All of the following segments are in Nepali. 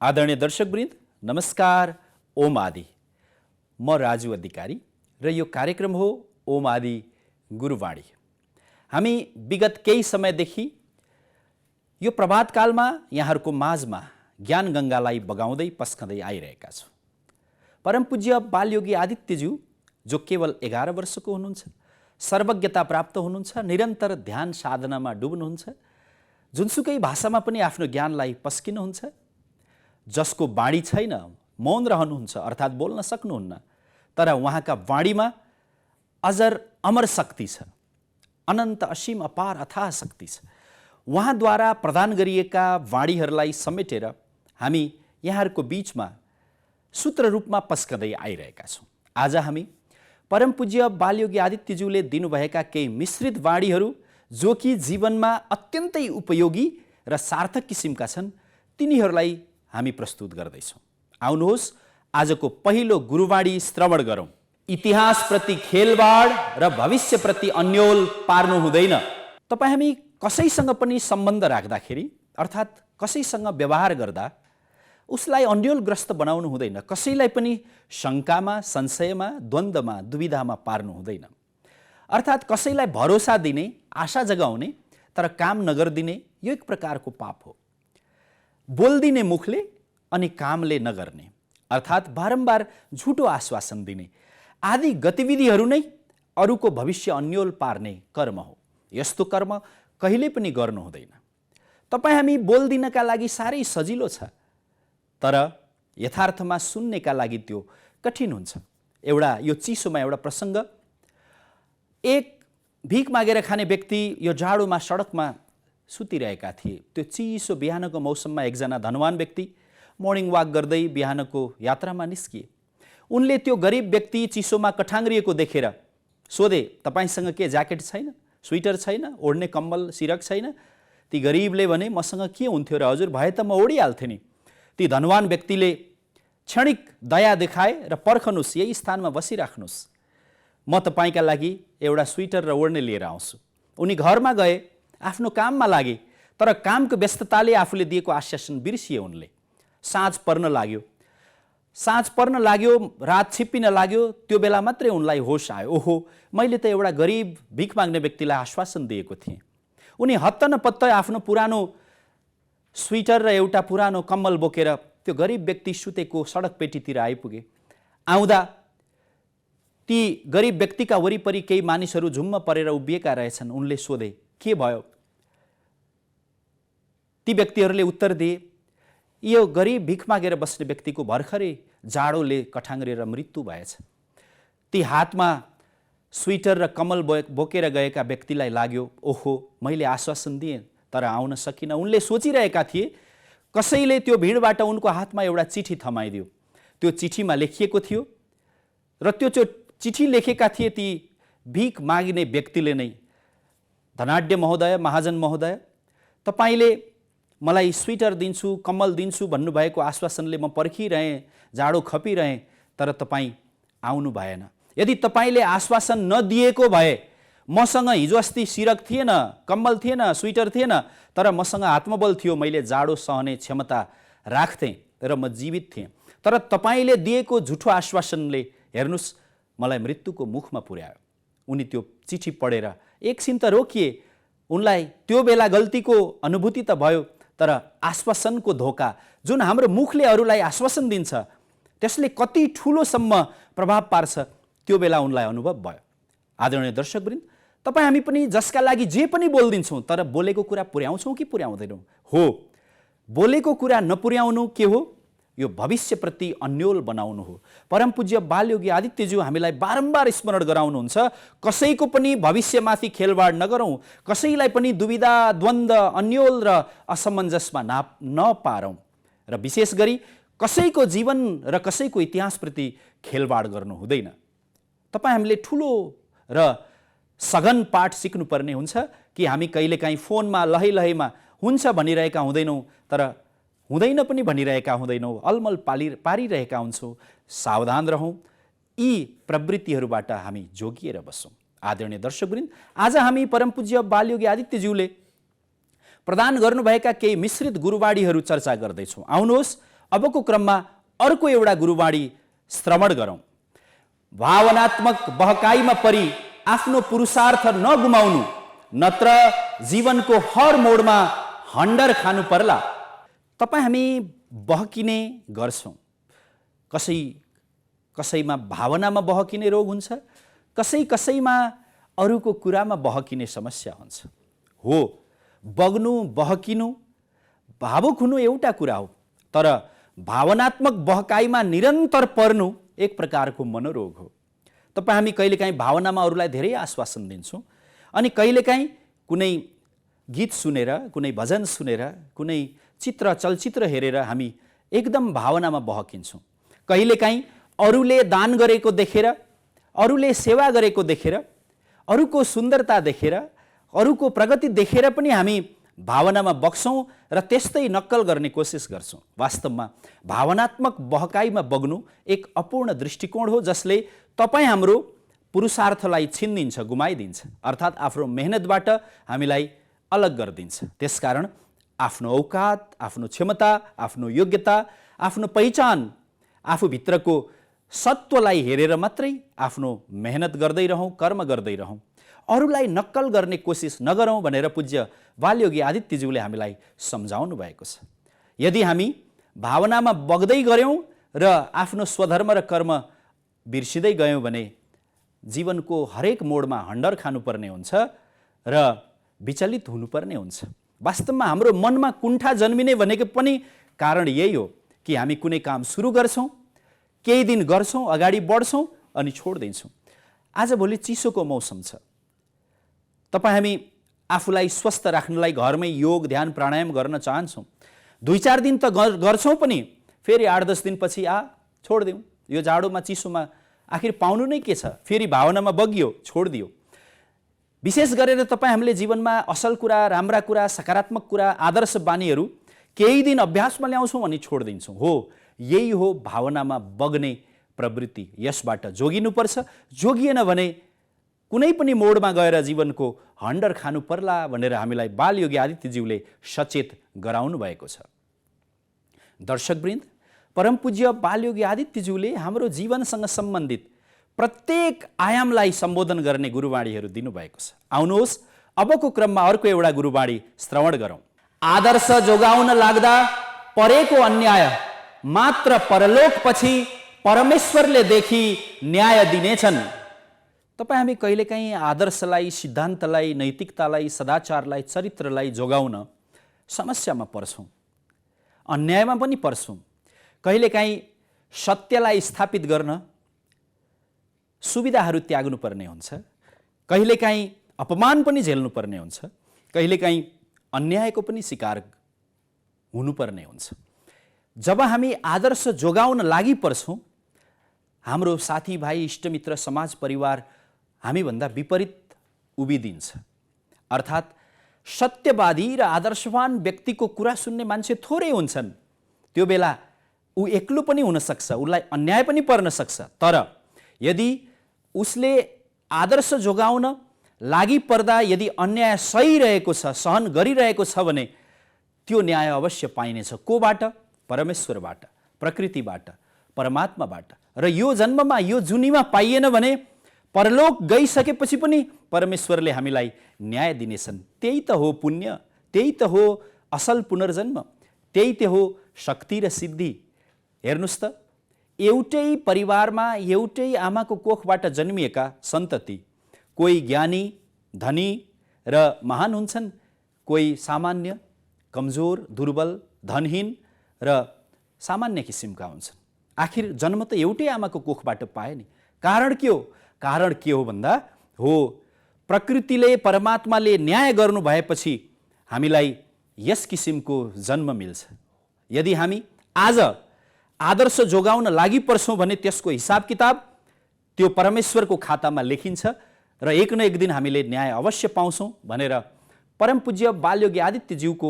आदरणीय दर्शकवृन्द नमस्कार। ओम आदि म राजु अधिकारी र यो कार्यक्रम हो ओम आदि गुरुवाणी। हामी विगत केही समयदेखि यो प्रभातकालमा यहाँहरूको माझमा ज्ञान गङ्गालाई बगाउँदै पस्कँदै आइरहेका छौँ। परमपूज्य बालयोगी आदित्यज्यू जो केवल 11 वर्षको हुनुहुन्छ, सर्वज्ञता प्राप्त हुनुहुन्छ, निरन्तर ध्यान साधनामा डुब्नुहुन्छ, जुनसुकै भाषामा पनि आफ्नो ज्ञानलाई पस्किनुहुन्छ, जसको वाणी छैन, मौन रहनुहुन्छ अर्थात् बोल्न सक्नुहुन्न, तर उहाँका वाणीमा अजर अमर शक्ति छ, अनन्त असीम अपार अथाह शक्ति छ। उहाँद्वारा प्रदान गरिएका वाणीहरूलाई समेटेर हामी यहाँहरूको बीचमा सूत्र रूपमा पस्कँदै आइरहेका छौँ। आज हामी परमपूज्य बालयोगी आदित्यज्यूले दिनुभएका केही मिश्रित वाणीहरू जो कि जीवनमा अत्यन्तै उपयोगी र सार्थक किसिमका छन्, तिनीहरूलाई हामी प्रस्तुत गर्दैछौँ। आउनुहोस् आजको पहिलो गुरुवाणी श्रवण गरौँ। इतिहासप्रति खेलवाड र भविष्यप्रति अन्योल पार्नु हुँदैन। तपाईँ हामी कसैसँग पनि सम्बन्ध राख्दाखेरि अर्थात् कसैसँग व्यवहार गर्दा उसलाई अन्योलग्रस्त बनाउनु हुँदैन। कसैलाई पनि शङ्कामा, संशयमा, द्वन्द्वमा, दुविधामा पार्नु हुँदैन। अर्थात् कसैलाई भरोसा दिने, आशा जगाउने तर काम नगरिदिने यो एक प्रकारको पाप हो। बोल्दिने मुखले अनि कामले नगर्ने अर्थात् बारम्बार झुटो आश्वासन दिने आदि गतिविधिहरू नै अरूको भविष्य अन्योल पार्ने कर्म हो। यस्तो कर्म कहिले पनि गर्नु हुँदैन। तपाईँ हामी बोल्दिनका लागि साह्रै सजिलो छ, तर यथार्थमा सुन्नेका लागि त्यो कठिन हुन्छ। यो चिसोमा एउटा प्रसङ्ग, एक भिख मागेर खाने व्यक्ति यो जाडोमा सडकमा सुतिरहेका थिए। त्यो चिसो बिहानको मौसममा एकजना धनवान व्यक्ति मर्निङ वाक गर्दै बिहानको यात्रामा निस्किए। उनले त्यो गरिब व्यक्ति चिसोमा कठाङ्ग्रिएको देखेर सोधे, तपाईसँग के ज्याकेट छैन, स्वेटर छैन, ओढ्ने कम्बल सिरक छैन? ती गरिबले भने, मसँग के हुन्थ्यो र हजुर, भए त म ओढिहाल्थेँ नि। ती धनवान व्यक्तिले क्षणिक दया देखाए र पर्खनुहोस्, यही स्थानमा बसिराख्नुहोस्, म तपाईँका लागि एउटा स्वेटर र ओढ्ने लिएर आउँछु। उनी घरमा गए, आफ्नो काममा लागे, तर कामको व्यस्तताले आफूले दिएको आश्वासन बिर्सिए उनले। साँझ पर्न लाग्यो, रात छिप्पिन लाग्यो। त्यो बेला मात्रै उनलाई होस आयो, ओहो, मैले त एउटा गरिब भिख माग्ने व्यक्तिलाई आश्वासन दिएको थिएँ। उनी हत्त नपत्त आफ्नो पुरानो स्वेटर र एउटा पुरानो कम्बल बोकेर त्यो गरिब व्यक्ति सुतेको सडक पेटीतिर आइपुगे। आउँदा ती गरिब व्यक्तिका वरिपरि केही मानिसहरू झुम्म परेर उभिएका रहेछन्। उनले सोधे, के भयो? ती व्यक्तिहरूले उत्तर दिए, यो गरिब भिख मागेर बस्ने व्यक्तिको भर्खरै जाडोले कठाङ्ग्रिएर मृत्यु भएछ। ती हातमा स्वेटर र कम्बल बोकेर गएका व्यक्तिलाई लाग्यो, ओहो, मैले आश्वासन दिएँ तर आउन सकिनँ। उनले सोचिरहेका थिए, कसैले त्यो भिडबाट उनको हातमा एउटा चिठी थमाइदियो। त्यो चिठीमा लेखिएको थियो र त्यो चिठी लेखेका थिए ती भिख माग्ने व्यक्तिले नै, धनाढ्य महोदय, महाजन महोदय, तपाईँले मलाई स्वेटर दिन्छु, कम्बल दिन्छु भन्नुभएको आश्वासनले म पर्खिरहेँ, जाडो खपिरहेँ, तर तपाईँ आउनु भएन। यदि तपाईँले आश्वासन नदिएको भए मसँग हिजो अस्ति सिरक थिएन, कम्बल थिएन, स्वेटर थिएन, तर मसँग आत्मबल थियो, मैले जाडो सहने क्षमता राख्थेँ र म जीवित थिएँ। तर तपाईँले दिएको झुठो आश्वासनले हेर्नुहोस् मलाई मृत्युको मुखमा पुर्यायो। उनी त्यो चिठी पढेर एकछिन त रोकिए। उनलाई त्यो बेला गल्तीको अनुभूति त भयो, तर आश्वासनको धोका, जुन हाम्रो मुखले अरूलाई आश्वासन दिन्छ, त्यसले कति ठुलोसम्म प्रभाव पार्छ, त्यो बेला उनलाई अनुभव भयो। आदरणीय दर्शकवृन्द, तपाईँ हामी पनि जसका लागि जे पनि बोलिदिन्छौँ, तर बोलेको कुरा पुर्याउँछौँ कि पुर्याउँदैनौँ? हो, बोलेको कुरा नपुर्याउनु के हो? यो भविष्यप्रति अन्योल बनाउनु हो। परमपूज्य बालयोगी आदित्यज्यू हामीलाई बारम्बार स्मरण गराउनुहुन्छ, कसैको पनि भविष्यमाथि खेलवाड नगरौँ, कसैलाई पनि दुविधा, द्वन्द्व, अन्योल र असमञ्जसमा नपारौँ, र विशेष गरी कसैको जीवन र कसैको इतिहासप्रति खेलवाड गर्नु हुँदैन। तपाईँ हामीले ठुलो र सघन पाठ सिक्नुपर्ने हुन्छ कि हामी कहिलेकाहीँ फोनमा लहैलहैमा हुन्छ भनिरहेका हुँदैनौँ, तर हुँदैन पनि भनिरहेका हुँदैनौँ, अलमल पारिरहेका हुन्छौँ। सावधान रहौँ, यी प्रवृत्तिहरूबाट हामी जोगिएर बसौँ। आदरणीय दर्शकवृन्द, आज हामी परमपूज्य बालयोगी आदित्यज्यूले प्रदान गर्नुभएका केही मिश्रित गुरुवाणीहरू चर्चा गर्दैछौँ। आउनुहोस् अबको क्रममा अर्को एउटा गुरुवाणी श्रवण गरौँ। भावनात्मक बहकाइमा परि आफ्नो पुरुषार्थ नगुमाउनु, नत्र जीवनको हर मोडमा हन्डर खानु पर्ला। तपाईँ हामी बहकिने गर्छौँ। कसैमा भावनामा बहकिने रोग हुन्छ, कसैमा अरूको कुरामा बहकिने समस्या हुन्छ। हो, बग्नु, बहकिनु, भावुक हुनु एउटा कुरा हो, तर भावनात्मक बहकाइमा निरन्तर पर्नु एक प्रकारको मनोरोग हो। तपाईँ हामी कहिलेकाहीँ भावनामा अरूलाई धेरै आश्वासन दिन्छौँ अनि कहिलेकाहीँ कुनै गीत सुनेर, कुनै भजन सुनेर, कुनै चित्र चलचित्र हेरेर हामी एकदम भावनामा बहकिन्छौँ। कहिलेकाहीँ अरूले दान गरेको देखेर, अरूले सेवा गरेको देखेर, अरूको सुन्दरता देखेर, अरूको प्रगति देखेर पनि हामी भावनामा बग्छौँ र त्यस्तै नक्कल गर्ने कोसिस गर्छौँ। वास्तवमा भावनात्मक बहकाइमा बग्नु एक अपूर्ण दृष्टिकोण हो, जसले तपाईँ हाम्रो पुरुषार्थलाई छिन्दिन्छ, गुमाइदिन्छ, अर्थात् आफ्नो मेहनतबाट हामीलाई अलग गरिदिन्छ। त्यसकारण आफ्नो औकात, आफ्नो क्षमता, आफ्नो योग्यता, आफ्नो पहिचान, आफूभित्रको सत्वलाई हेरेर मात्रै आफ्नो मेहनत गर्दै रहौँ, कर्म गर्दै रहौँ। अरूलाई नक्कल गर्ने कोसिस नगरौँ भनेर पूज्य बालयोगी आदित्यज्यूले हामीलाई सम्झाउनु भएको छ। यदि हामी भावनामा बग्दै गऱ्यौँ र आफ्नो स्वधर्म र कर्म बिर्सिँदै गयौँ भने जीवनको हरेक मोडमा हन्डर खानुपर्ने हुन्छ र विचलित हुनुपर्ने हुन्छ। वास्तवमा हाम्रो मनमा कुण्ठा जन्मिने भनेको पनि कारण यही हो कि हामी कुनै काम सुरु गर्छौँ, केही दिन गर्छौँ, अगाडि बढ्छौँ अनि छोडिदिन्छौँ। आजभोलि चिसोको मौसम छ। तपाईँ हामी आफूलाई स्वस्थ राख्नलाई घरमै योग, ध्यान, प्राणायाम गर्न चाहन्छौँ। 2-4 दिन त गर्छौँ पनि, फेरि 8-10 दिनपछि छोडिदिउँ। यो जाडोमा, चिसोमा आखिर पाउनु नै के छ? फेरि भावनामा बगियो, छोडिदियो। विशेष गरेर तपाईँ हामीले जीवनमा असल कुरा, राम्रा कुरा, सकारात्मक कुरा, आदर्श बानीहरू केही दिन अभ्यासमा ल्याउँछौँ अनि छोडिदिन्छौँ। हो, यही हो भावनामा बग्ने प्रवृत्ति। यसबाट जोगिनुपर्छ। जोगिएन भने कुनै पनि मोडमा गएर जीवनको हन्डर खानु पर्ला भनेर हामीलाई बालयोगी आदित्यज्यूले सचेत गराउनु भएको छ। दर्शकवृन्द, परमपूज्य बालयोगी आदित्यज्यूले हाम्रो जीवनसँग सम्बन्धित प्रत्येक आयामलाई सम्बोधन गर्ने गुरुवाणीहरू दिनुभएको छ। आउनुहोस् अबको क्रममा अर्को एउटा गुरुवाणी श्रवण गरौँ। आदर्श जोगाउन लाग्दा परेको अन्याय मात्र परलोकपछि परमेश्वरले देखि न्याय दिनेछन्। तपाईँ हामी कहिलेकाहीँ आदर्शलाई, सिद्धान्तलाई, नैतिकतालाई, सदाचारलाई, चरित्रलाई जोगाउन समस्यामा पर्छौँ, अन्यायमा पनि पर्छौँ। कहिलेकाहीँ सत्यलाई स्थापित गर्न सुविधाहरू त्याग्नुपर्ने हुन्छ, कहिलेकाहीँ अपमान पनि झेल्नुपर्ने हुन्छ, कहिलेकाहीँ अन्यायको पनि शिकार हुनुपर्ने हुन्छ। जब हामी आदर्श जोगाउन लागि पर्छौँ, हाम्रो साथीभाइ, इष्टमित्र, समाज, परिवार हामीभन्दा विपरीत उभिदिन्छ। अर्थात् सत्यवादी र आदर्शवान व्यक्तिको कुरा सुन्ने मान्छे थोरै हुन्छन्। त्यो बेला ऊ एक्लो पनि हुन सक्छ, उसलाई अन्याय पनि पर्न सक्छ। तर यदि उसले आदर्श जोगाउन लागि पर्दा यदि अन्याय सही रहेको छ, सहन गरिरहेको छ भने त्यो न्याय अवश्य पाइनेछ। कोबाट? परमेश्वरबाट, प्रकृतिबाट, परमात्माबाट। र यो जन्ममा, यो जुनीमा पाइएन भने परलोक गइसकेपछि पनि परमेश्वरले हामीलाई न्याय दिनेछन्। त्यही त हो पुण्य, त्यही त हो असल पुनर्जन्म, त्यही त हो शक्ति र सिद्धि। हेर्नुहोस् त, एउटै परिवारमा, एउटै आमाको कोखबाट जन्मिएका सन्तति, कोही ज्ञानी, धनी र महान हुन्छन्, कोही सामान्य, कमजोर, दुर्बल, धनहीन र सामान्य किसिमका हुन्छन्। आखिर जन्म त एउटै आमाको कोखबाट पाए नि। कारण के हो? कारण के हो भन्दा हो प्रकृतिले, परमात्माले न्याय गर्नु भएपछि हामीलाई यस किसिमको जन्म मिल्छ। यदि हामी आज आदर्श जोगाउन लागि पर्छौँ भने त्यसको हिसाब किताब त्यो परमेश्वरको खातामा लेखिन्छ र एक न एक दिन हामीले न्याय अवश्य पाउँछौँ भनेर परमपूज्य बालयोगी आदित्यज्यूको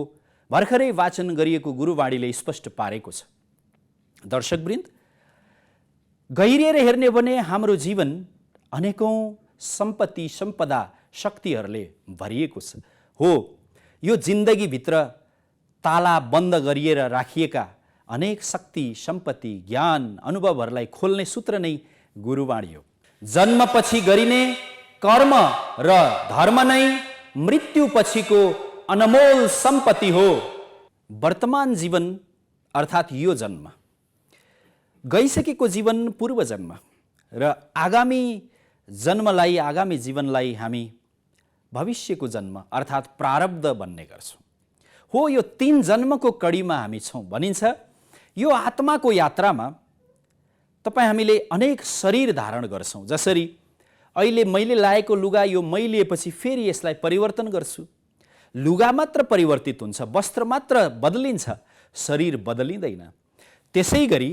भर्खरै वाचन गरिएको गुरुवाणीले स्पष्ट पारेको छ। दर्शकवृन्द, गहिरिएर हेर्ने भने हाम्रो जीवन अनेकौं सम्पत्ति, सम्पदा, शक्तिहरूले भरिएको छ। हो, यो जिन्दगीभित्र ताला बन्द गरिएर राखिएका अनेक शक्ति, सम्पत्ति, ज्ञान, अनुभवहरूलाई खोल्ने सूत्र नै गुरुवाणी हो। जन्मपछि गरिने कर्म र धर्म नै मृत्युपछिको अनमोल सम्पत्ति हो। वर्तमान जीवन अर्थात् यो जन्म, गइसकेको जीवन पूर्व जन्म र आगामी जन्मलाई, आगामी जीवनलाई हामी भविष्यको जन्म अर्थात् प्रारब्ध भन्ने गर्छौँ। हो, यो 3 जन्मको कडीमा हामी छौँ। भनिन्छ यो आत्माको यात्रामा हामीले अनेक शरीर धारण गर्छौँ। जसरी अहिले मैले लाएको लुगा यो मैलिएपछि फेरि यसलाई परिवर्तन गर्छु। लुगा मात्र परिवर्तित हुन्छ, वस्त्र मात्र बदलिन्छ, शरीर बदलिँदैन। त्यसै गरी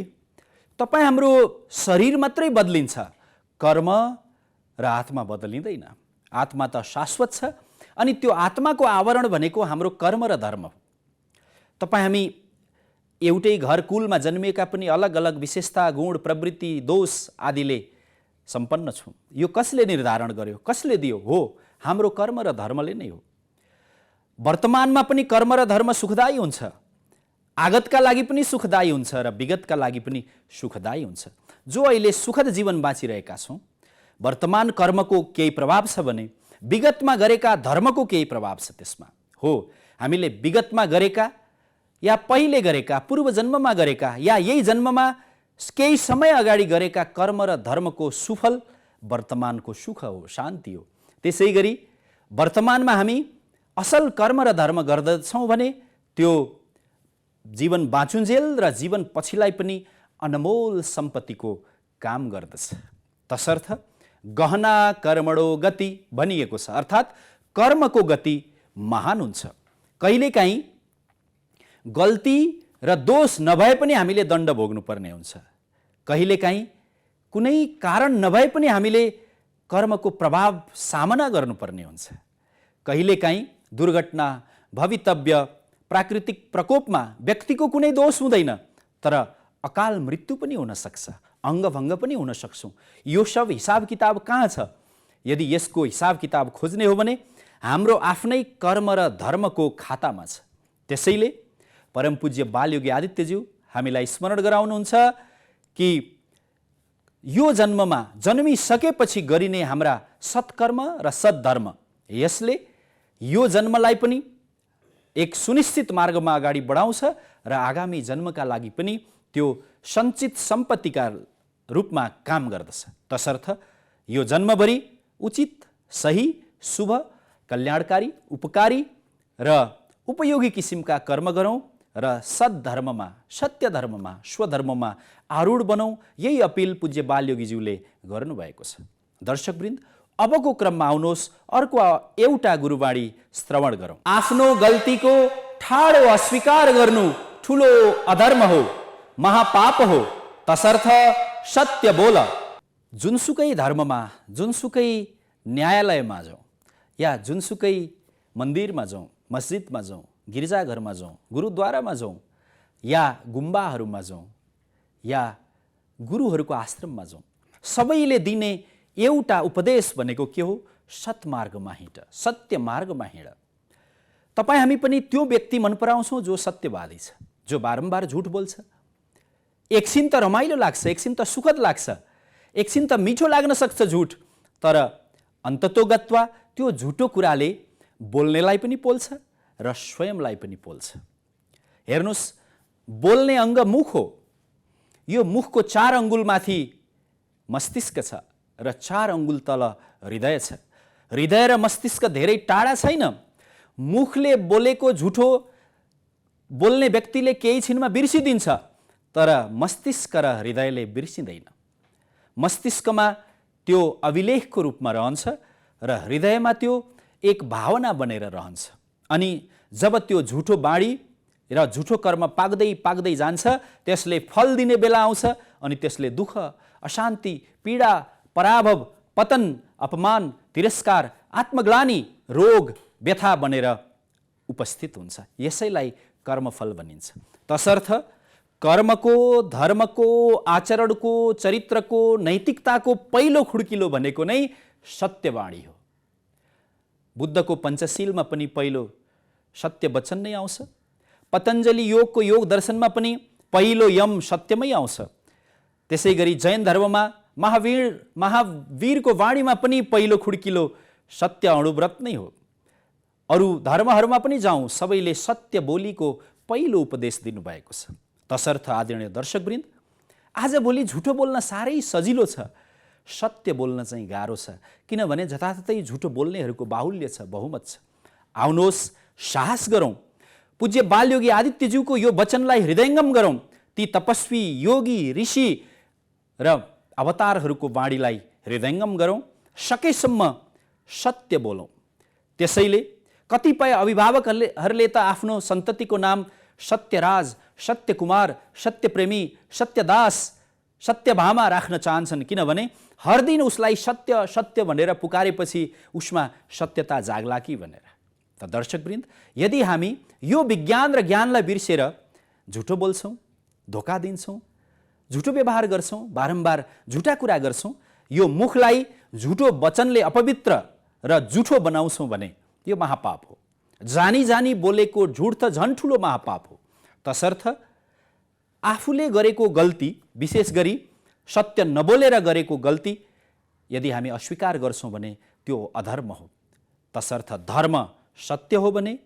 हाम्रो शरीर मात्रै बदलिन्छ, कर्म र आत्मा बदलिँदैन। आत्मा त शाश्वत छ अनि त्यो आत्माको आवरण भनेको हाम्रो कर्म र धर्म हो। हामी एउटै घर कुलमा जन्मिएका पनि अलग अलग विशेषता, गुण, प्रवृत्ति, दोष आदिले सम्पन्न छौँ। यो कसले निर्धारण गर्यो, कसले दियो? हो, हाम्रो कर्म र धर्मले नै हो। वर्तमानमा पनि कर्म र धर्म सुखदायी हुन्छ, आगतका लागि पनि सुखदायी हुन्छ र विगतका लागि पनि सुखदायी हुन्छ। जो अहिले सुखद जीवन बाँचिरहेका छौँ, वर्तमान कर्मको केही प्रभाव छ भने विगतमा गरेका धर्मको केही प्रभाव छ त्यसमा। हो, हामीले विगतमा गरेका या पहिले गरेका, पूर्व जन्ममा गरेका या यही जन्ममा केही समय अगाडि गरेका कर्म र धर्मको सुफल वर्तमानको सुख हो, शान्ति हो। त्यसै गरी वर्तमानमा हामी असल कर्म र धर्म गर्दछौँ भने त्यो जीवन बाँचुन्जेल र जीवन पछिलाई पनि अनमोल सम्पत्तिको काम गर्दछ। तसर्थ गहना कर्मणो गति भनिएको छ, अर्थात् कर्मको गति महान हुन्छ। कहिलेकाहीँ गल्ती र दोष नभए पनि हामीले दण्ड भोग्नुपर्ने हुन्छ। कहिलेकाहीँ कुनै कारण नभए पनि हामीले कर्मको प्रभाव सामना गर्नुपर्ने हुन्छ। कहिलेकाहीँ दुर्घटना, भवितव्य, प्राकृतिक प्रकोपमा व्यक्तिको कुनै दोष हुँदैन, तर अकाल मृत्यु पनि हुन सक्छ, अङ्गभङ्ग पनि हुन सक्छौँ। यो सब हिसाब किताब कहाँ छ? यदि यसको हिसाब किताब खोज्ने हो भने हाम्रो आफ्नै कर्म र धर्मको खातामा छ। त्यसैले परम पूज्य बालयोगी आदित्यज्यू हामीलाई स्मरण गराउनुहुन्छ कि यो जन्ममा जन्मिसकेपछि गरिने हाम्रा सत्कर्म र सद्धर्म, यसले यो जन्मलाई पनि एक सुनिश्चित मार्गमा अगाडि बढाउँछ र आगामी जन्मका लागि पनि त्यो सञ्चित सम्पत्तिका रूपमा काम गर्दछ। तसर्थ यो जन्मभरि उचित, सही, शुभ, कल्याणकारी, उपकारी र उपयोगी किसिमका कर्म गरौँ र सद्धर्ममा, सत्य धर्ममा, स्वधर्ममा आरूढ बनौँ। यही अपिल पूज्य बालयोगीज्यूले गर्नुभएको छ। दर्शकवृन्द, अबको क्रममा आउनुहोस् अर्को एउटा गुरुवाणी श्रवण गरौँ। आफ्नो गल्तीको ठाडो अस्वीकार गर्नु ठुलो अधर्म हो, महापाप हो, तसर्थ सत्य बोल। जुनसुकै धर्ममा, जुनसुकै न्यायालयमा जाउँ या जुनसुकै मन्दिरमा जाउँ, मस्जिदमा जाउँ, गिर्जाघरमा जाउँ, गुरुद्वारामा जाउँ या गुम्बाहरूमा जाउँ या गुरुहरूको आश्रममा जाउँ, सबैले दिने एउटा उपदेश भनेको के हो? सत्मार्गमा हिँड, सत्य मार्गमा हिँड। हामी पनि त्यो व्यक्ति मन पराउँछौँ जो सत्यवादी छ, जो बारम्बार झुट बोल्छ। एकछिन त रमाइलो लाग्छ, एकछिन त सुखद लाग्छ, एकछिन त मिठो लाग्न सक्छ झुट, तर अन्ततोगत्वा त्यो झुटो कुराले बोल्नेलाई पनि पोल्छ र स्वयंलाई पनि पोल्छ। हेर्नुहोस्, बोल्ने अङ्ग मुख हो। यो मुखको 4 अङ्गुलमाथि मस्तिष्क छ र 4 अङ्गुल तल हृदय छ। हृदय र मस्तिष्क धेरै टाढा छैन। मुखले बोलेको झुठो बोल्ने व्यक्तिले केही छिनमा बिर्सिदिन्छ, तर मस्तिष्क र हृदयले बिर्सिँदैन। मस्तिष्कमा त्यो अभिलेखको रूपमा रहन्छ र हृदयमा त्यो एक भावना बनेर रहन्छ। अनि जब त्यो झुठो बाणी र झुठो कर्म पाक्दै पाक्दै जान्छ, त्यसले फल दिने बेला आउँछ अनि त्यसले दुःख, अशान्ति, पीडा, पराभव, पतन, अपमान, तिरस्कार, आत्मग्लानि, रोग, व्यथा बनेर उपस्थित हुन्छ। यसैलाई कर्मफल भनिन्छ। तसर्थ कर्मको, धर्मको, आचरणको, चरित्रको, नैतिकताको पहिलो खुड्किलो भनेको नै सत्यवाणी हो। बुद्धको पञ्चशीलमा पनि पहिलो सत्य वचन नै आउँछ। पतञ्जलि योगको योग दर्शनमा पनि पहिलो यम सत्यमै आउँछ। त्यसै गरी जैन धर्ममा महावीरको वाणीमा पनि पहिलो खुड्किलो सत्य अणुव्रत नै हो। अरू धर्महरूमा पनि जाउँ, सबैले सत्य बोलीको पहिलो उपदेश दिनुभएको छ। तसर्थ आदरणीय दर्शकवृन्द, आजभोलि झुटो बोल्न साह्रै सजिलो छ, सत्य बोल्न चाहिँ गाह्रो छ, किनभने जताततै झुटो बोल्नेहरूको बाहुल्य छ, बहुमत छ। आउनुहोस् साहस गरौँ, पूज्य बालयोगी आदित्यज्यूको यो वचनलाई हृदयङ्गम गरौँ। ती तपस्वी, योगी, ऋषि र अवतारहरूको वाणीलाई हृदयङ्गम गरौँ, सकेसम्म सत्य बोलौँ। त्यसैले कतिपय अभिभावकहरूले त आफ्नो सन्ततिको नाम सत्यराज, सत्यकुमार, सत्यप्रेमी, सत्यदास, सत्यभामा राख्न चाहन्छन्, किनभने हर दिन उसलाई सत्य सत्य भनेर पुकारेपछि उसमा सत्यता जाग्ला कि भनेर। त दर्शकवृन्द, यदि हामी यो विज्ञान र ज्ञानलाई बिर्सेर झुटो बोल्छौँ, धोका दिन्छौँ, झुटो व्यवहार गर्छौँ, बारम्बार झुटा कुरा गर्छौँ, यो मुखलाई झुटो वचनले अपवित्र र जुठो बनाउँछौँ भने यो महापाप हो। जानी जानी बोलेको झुट त झन् ठुलो महापाप हो। तसर्थ आफूले गरेको गल्ती, विशेष गरी सत्य नबोलेर गरेको गल्ती यदि हामी अस्वीकार गर्छौँ भने त्यो अधर्म हो। तसर्थ धर्म सत्य हो भने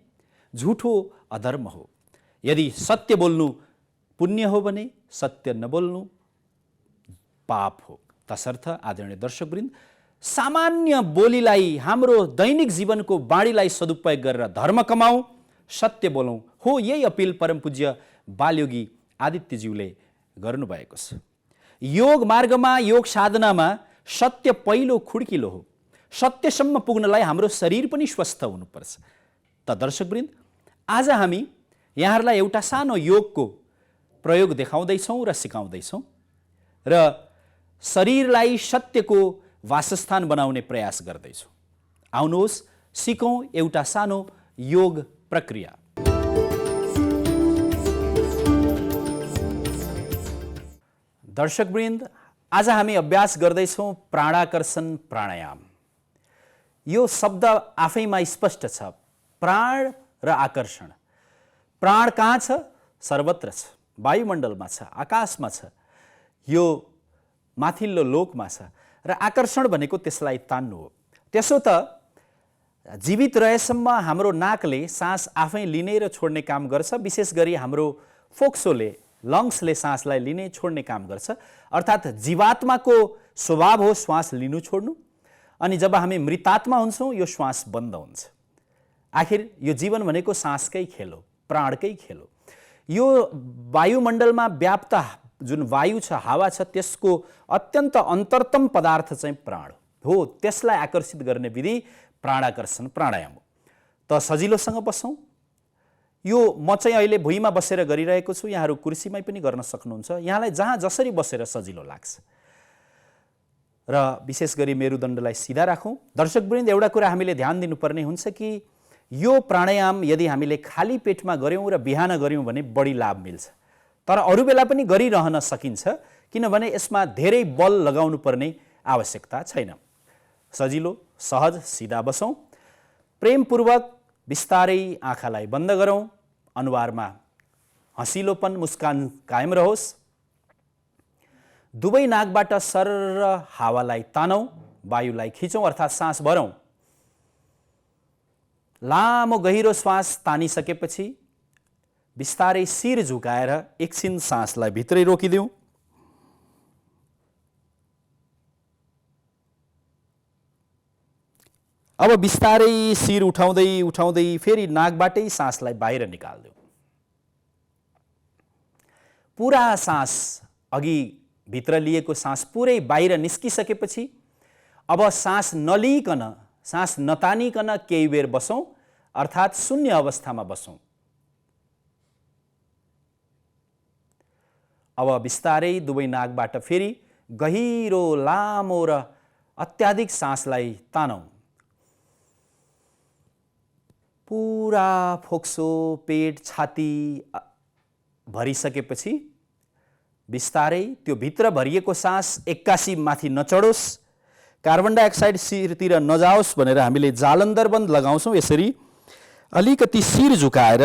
झुठो अधर्म हो। यदि सत्य बोल्नु पुण्य हो भने सत्य नबोल्नु पाप हो। तसर्थ आदरणीय दर्शकवृन्द, सामान्य बोलीलाई, हाम्रो दैनिक जीवनको बाणीलाई सदुपयोग गरेर धर्म कमाऊ, सत्य बोलौँ हो, यही अपिल परम पूज्य बालयोगी आदित्यज्यूले गर्नुभएको छ। योग मार्गमा, योग साधनामा सत्य पहिलो खुड्किलो हो। सत्यसम्म पुग्नलाई हाम्रो शरीर पनि स्वस्थ हुनुपर्छ। त दर्शकवृन्द, आज हामी यहाँहरूलाई एउटा सानो योगको प्रयोग देखाउँदैछौँ र सिकाउँदैछौँ र शरीरलाई सत्यको वासस्थान बनाउने प्रयास गर्दैछौँ। आउनुहोस् सिकौँ एउटा सानो योग प्रक्रिया। दर्शकवृन्द, आज हामी अभ्यास गर्दैछौँ प्राणाकर्षण प्राणायाम। यो शब्द आफैमा स्पष्ट छ, प्राण र आकर्षण। प्राण कहाँ छ? सर्वत्र छ, वायुमण्डलमा छ, आकाशमा छ, यो माथिल्लो लोकमा छ। र आकर्षण भनेको त्यसलाई तान्नु हो। त्यसो त जीवित रहेसम्म हाम्रो नाकले सास आफै लिने र छोड्ने काम गर्छ। विशेष गरी हाम्रो फोक्सोले, लङ्सले सासलाई लिने छोड्ने काम गर्छ। अर्थात् जीवात्माको स्वभाव हो श्वास लिनु छोड्नु, अनि जब हामी मृतात्मा हुन्छौँ यो श्वास बन्द हुन्छ। आखिर यो जीवन भनेको सासकै खेल हो, प्राणकै खेल हो। यो वायुमण्डलमा व्याप्त जुन वायु छ, हावा छ, त्यसको अत्यन्त अन्तरतम पदार्थ चाहिँ प्राण हो। त्यसलाई आकर्षित गर्ने विधि प्राणाकर्षण प्राणायाम हो। त सजिलोसँग बसौँ। यो म चाहिँ अहिले भुइँमा बसेर गरिरहेको छु, यहाँहरू कुर्सीमै पनि गर्न सक्नुहुन्छ। यहाँलाई जहाँ जसरी बसेर सजिलो लाग्छ। र विशेष गरी मेरुदण्डलाई सिधा राखौँ। दर्शकवृन्द, एउटा कुरा हामीले ध्यान दिनुपर्ने हुन्छ कि यो प्राणायाम यदि हामीले खाली पेटमा गऱ्यौँ र बिहान गऱ्यौँ भने बढी लाभ मिल्छ। तर अरू बेला पनि गरिरहन सकिन्छ, किनभने यसमा धेरै बल लगाउनु पर्ने आवश्यकता छैन। सजिलो, सहज, सिधा बसौँ। प्रेमपूर्वक बिस्तारै आँखालाई बन्द गरौँ। अनुहारमा हँसिलोपन, मुस्कान कायम रहोस्। दुवै नाकबाट सर हावालाई तानौँ, वायुलाई खिचौँ अर्थात् सास भरौँ। लामो गहिरो श्वास तानिसकेपछि बिस्तारै शिर झुकाएर एकछिन सासलाई भित्रै रोकिदिउँ। अब बिस्तारै शिर उठाउँदै उठाउँदै फेरि नाकबाटै सासलाई बाहिर निकाल्दिउँ। पुरा सास अघि भित्र लिएको सास पुरै बाहिर निस्किसकेपछि अब सास नलिकन, सास नतानिकन केही बेर बसौँ, अर्थात् शून्य अवस्थामा बसौँ। अब बिस्तारै दुवै नाकबाट फेरि गहिरो, लामो र अत्याधिक सासलाई तानौँ। पुरा फोक्सो, पेट, छाती भरिसकेपछि बिस्तारै त्यो भित्र भरिएको सास एक्कासी माथि नचढोस्, कार्बन डाइअक्साइड शिरतिर नजाओस् भनेर हामीले जालन्धर बन्द लगाउँछौँ। यसरी अलिकति शिर झुकाएर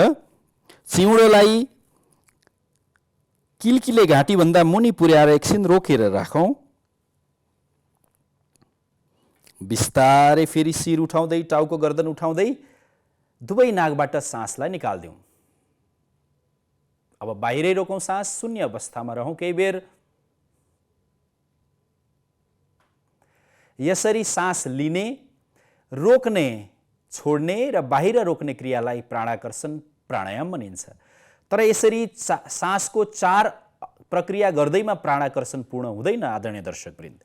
चिउँडोलाई किलकिले घाँटीभन्दा मुनि पुर्याएर एकछिन रोकेर राखौँ। बिस्तारै फेरि शिर उठाउँदै टाउको गर्दन उठाउँदै दुवै नाकबाट सासलाई निकाल्दिउँ। अब बाहिरै रोकौँ सास, शून्य अवस्थामा रहौँ केही बेर। यसरी सास लिने, रोक्ने, छोड्ने र बाहिर रोक्ने क्रियालाई प्राणाकर्षण प्राणायाम भनिन्छ। तर यसरी सासको 4 प्रक्रिया गर्दैमा प्राणाकर्षण पूर्ण हुँदैन आदरणीय दर्शकवृन्द।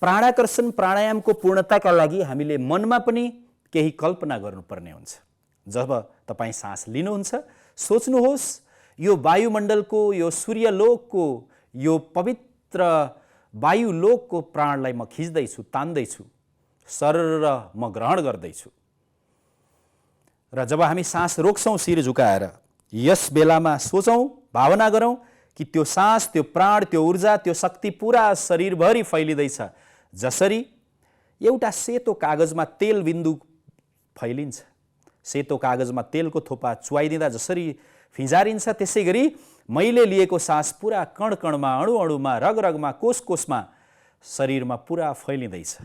प्राणाकर्षण प्राणायामको पूर्णताका लागि हामीले मनमा पनि केही कल्पना गर्नुपर्ने हुन्छ। जब तपाईँ सास लिनुहुन्छ, सोच्नुहोस् यो वायुमण्डलको, यो सूर्यलोकको, यो पवित्र वायुलोकको प्राणलाई म खिच्दैछु, तान्दैछु, सरर म ग्रहण गर्दैछु। र जब हामी सास रोक्छौँ शिर झुकाएर, यस बेलामा सोचौँ, भावना गरौँ कि त्यो सास, त्यो प्राण, त्यो ऊर्जा, त्यो शक्ति पुरा शरीरभरि फैलिँदैछ। जसरी एउटा सेतो कागजमा तेल बिन्दु फैलिन्छ, सेतो कागजमा तेलको थोपा चुवाइदिँदा जसरी फिजारिन्छ, त्यसै गरी मैले लिएको सास पुरा कण कणमा, अणु अणुमा, रग रगमा, कोष कोषमा, शरीरमा पुरा फैलिँदैछ।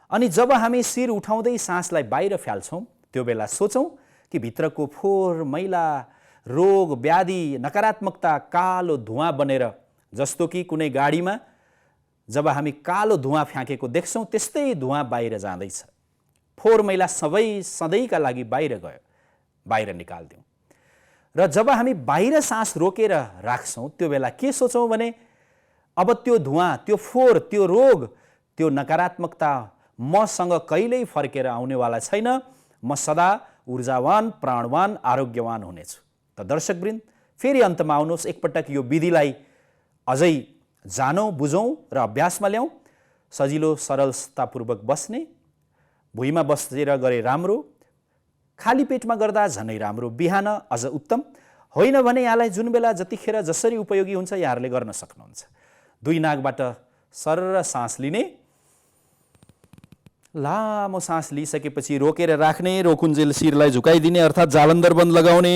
अनि जब हामी शिर उठाउँदै सासलाई बाहिर फ्याल्छौँ, त्यो बेला सोचौँ कि भित्रको फोहोर, मैला, रोग, व्याधि, नकारात्मकता कालो धुवाँ बनेर, जस्तो कि कुनै गाडीमा जब हामी कालो धुवाँ फ्याँकेको देख्छौँ त्यस्तै धुवाँ बाहिर जाँदैछ। फोहोर मैला सबै सधैँका लागि बाहिर गयो, बाहिर निकाल्दिउँ। र जब हामी बाहिर सास रोकेर राख्छौँ, त्यो बेला के सोचौँ भने अब त्यो धुवाँ, त्यो फोहोर, त्यो रोग, त्यो नकारात्मकता मसँग कहिल्यै फर्केर आउनेवाला छैन। म सदा ऊर्जावान, प्राणवान, आरोग्यवान हुनेछु। त दर्शकवृन्द, फेरि अन्तमा आउनुहोस्, एकपटक यो विधिलाई अझै जानौँ, बुझौँ र अभ्यासमा ल्याउँ। सजिलो सरलतापूर्वक बस्ने, भुइँमा बसेर गरे राम्रो, खाली पेटमा गर्दा झनै राम्रो, बिहान अझ उत्तम। होइन भने यहाँलाई जुन बेला जतिखेर जसरी उपयोगी हुन्छ यहाँहरूले गर्न सक्नुहुन्छ। 2 नाकबाट सरर सास लिने, लामो सास लिइसकेपछि रोकेर राख्ने, रोकुन्जेल शिरलाई झुकाइदिने अर्थात् जालन्धर बन्द लगाउने।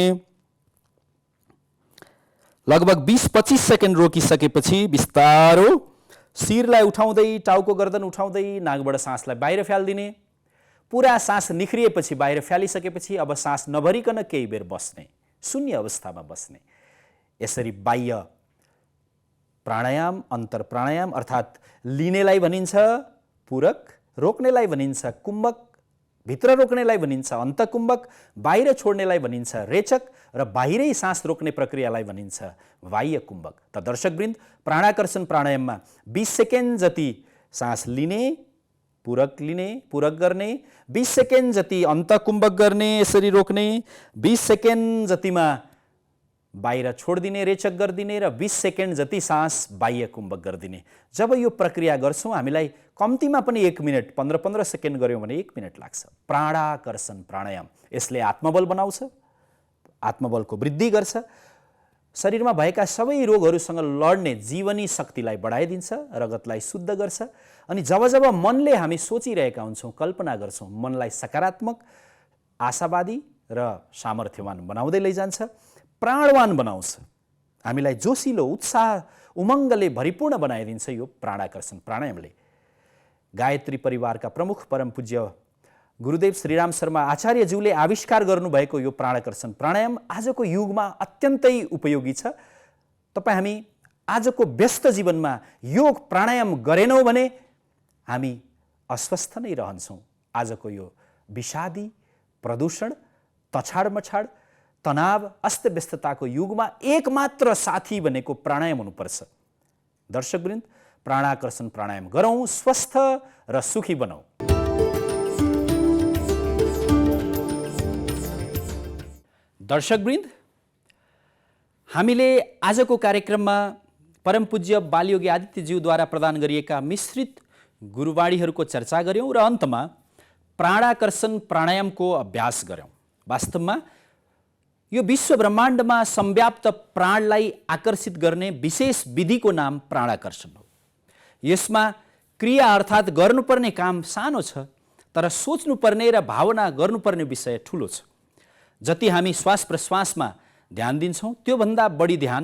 लगभग 20-25 सेकेन्ड रोकिसकेपछि बिस्तारो शिरलाई उठाउँदै, टाउको गर्दन उठाउँदै नाकबाट सासलाई बाहिर फ्यालिदिने। पुरा सास निख्रिएपछि, बाहिर फ्यालिसकेपछि अब सास नभरिकन केही बेर बस्ने, शून्य अवस्थामा बस्ने। यसरी बाह्य प्राणायाम, अन्तर प्राणायाम अर्थात् लिनेलाई भनिन्छ पूरक, रोक्नेलाई भनिन्छ कुम्भक, भित्र रोक्नेलाई भनिन्छ अन्तकुम्भक, बाहिर छोड्नेलाई भनिन्छ रेचक र बाहिरै सास रोक्ने प्रक्रियालाई भनिन्छ बाह्य कुम्भक। त दर्शकवृन्द, प्राणाकर्षण प्राणायाममा 20 सेकेन्ड जति सास लिने, पूरक लिने, पूरक गर्ने, 20 सेकेन्ड जति अन्तकुम्भक गर्ने, यसरी रोक्ने, 20 सेकेन्ड जतिमा बाहिर छोडिदिने, रेचक गरिदिने र 20 सेकेन्ड जति सास बाह्य कुम्भक गरिदिने। जब यो प्रक्रिया गर्छौँ हामीलाई कम्तीमा पनि 1 मिनट, 15-15 सेकेन्ड गऱ्यौँ भने 1 मिनट लाग्छ। प्राणाकर्षण प्राणायाम यसले आत्मबल बनाउँछ, आत्मबलको वृद्धि गर्छ, शरीरमा भएका सबै रोगहरूसँग लड्ने जीवनी शक्तिलाई बढाइदिन्छ, रगतलाई शुद्ध गर्छ। अनि जब जब मनले हामी सोचिरहेका हुन्छौँ, कल्पना गर्छौँ, मनलाई सकारात्मक, आशावादी र सामर्थ्यवान बनाउँदै लैजान्छ, प्राणवान बनाउँछ, हामीलाई जोसिलो, उत्साह, उमङ्गले भरिपूर्ण बनाइदिन्छ यो प्राणाकर्षण प्राणायामले। गायत्री परिवारका प्रमुख परम पूज्य गुरुदेव श्रीराम शर्मा आचार्यज्यूले आविष्कार गर्नुभएको यो प्राणाकर्षण प्राणायाम आजको युगमा अत्यन्तै उपयोगी छ। तपाईँ हामी आजको व्यस्त जीवनमा योग प्राणायाम गरेनौँ भने हामी अस्वस्थ नै रहन्छौँ। आजको यो विषादी, प्रदूषण, तछाड मछाड, तनाव, अस्तव्यस्तताको युगमा एकमात्र साथी भनेको प्राणायाम हुनुपर्छ। दर्शकवृन्द, प्राणाकर्षण प्राणायाम गरौँ, स्वस्थ र सुखी बनौँ। दर्शकवृन्द, हामीले आजको कार्यक्रममा परम पूज्य बालयोगी आदित्यज्यूद्वारा प्रदान गरिएका मिश्रित गुरुवाणीहरूको चर्चा गऱ्यौँ र अन्तमा प्राणाकर्षण प्राणायामको अभ्यास गऱ्यौँ। वास्तवमा यो विश्व ब्रह्माण्डमा संव्याप्त प्राणलाई आकर्षित गर्ने विशेष विधिको नाम प्राणाकर्षण हो। यसमा क्रिया अर्थात् गर्नुपर्ने काम सानो छ, तर सोच्नुपर्ने र भावना गर्नुपर्ने विषय ठुलो छ। जति हामी श्वास प्रश्वासमा ध्यान दिन्छौँ त्योभन्दा बढी ध्यान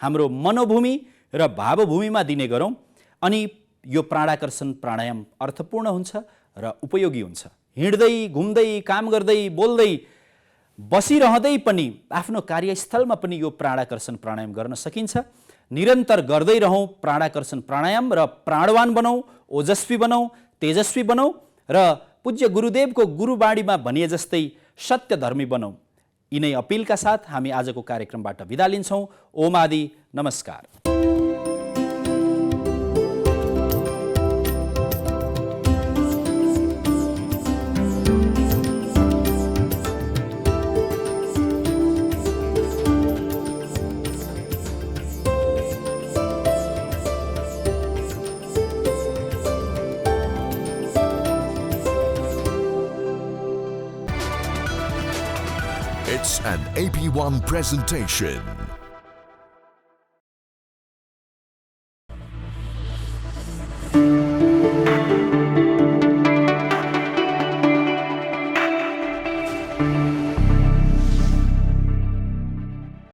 हाम्रो मनोभूमि र भावभूमिमा दिने गरौँ अनि यो प्राणाकर्षण प्राणायाम अर्थपूर्ण हुन्छ र उपयोगी हुन्छ। हिँड्दै घुम्दै काम गर्दै बोल्दै बसिरहँदै पनि आफ्नो कार्यस्थलमा पनि यो प्राणाकर्षण प्राणायाम गर्न सकिन्छ। निरन्तर गर्दै रहौँ प्राणाकर्षण प्राणायाम र प्राणवान बनौँ, ओजस्वी बनौँ, तेजस्वी बनौँ र पूज्य गुरुदेवको गुरुवाणीमा भनिए जस्तै सत्यधर्मी बनौँ। यिनै अपिलका साथ हामी आजको कार्यक्रमबाट बिदा लिन्छौँ। ओम आदि, नमस्कार। It's an AP1 presentation.